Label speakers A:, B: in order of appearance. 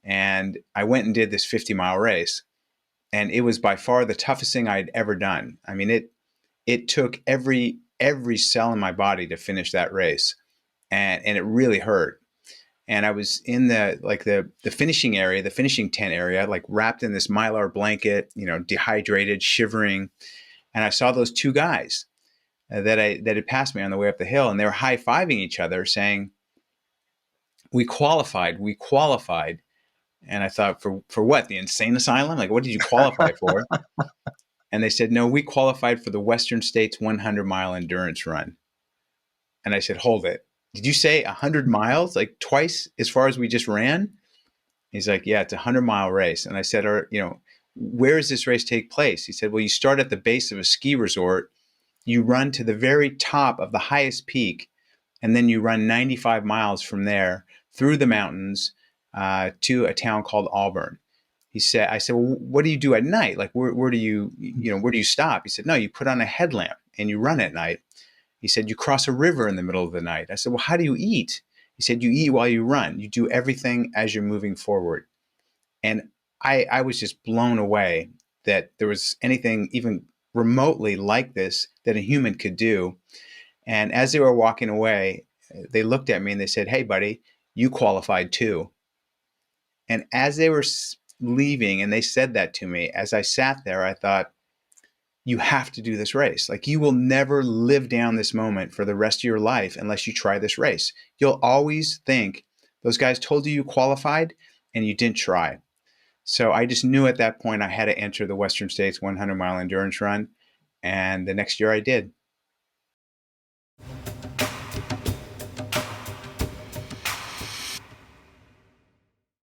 A: And I went and did this 50-mile race. And it was by far the toughest thing I'd ever done. I mean, it took every cell in my body to finish that race. And it really hurt. And I was in the finishing area, the finishing tent area, like wrapped in this Mylar blanket, dehydrated, shivering. And I saw those two guys that had passed me on the way up the hill, and they were high-fiving each other saying, we qualified. And I thought, for what? The insane asylum? Like, what did you qualify for? And they said, no, we qualified for the Western States 100-mile endurance run. And I said, hold it. Did you say 100 miles? Like twice as far as we just ran? He's like, yeah, it's a 100-mile race. And I said, where does this race take place? He said, well, you start at the base of a ski resort. You run to the very top of the highest peak. And then you run 95 miles from there through the mountains to a town called Auburn. I said, well, what do you do at night? Like, where do you stop? He said, no, you put on a headlamp and you run at night. He said, you cross a river in the middle of the night. I said, well, how do you eat? He said, you eat while you run. You do everything as you're moving forward. And I was just blown away that there was anything even remotely like this that a human could do. And as they were walking away, they looked at me and they said, hey, buddy, you qualified too. And as they were leaving and they said that to me, as I sat there, I thought, you have to do this race. Like, you will never live down this moment for the rest of your life unless you try this race. You'll always think those guys told you qualified and you didn't try. So I just knew at that point I had to enter the Western States 100-mile endurance run. And the next year I did.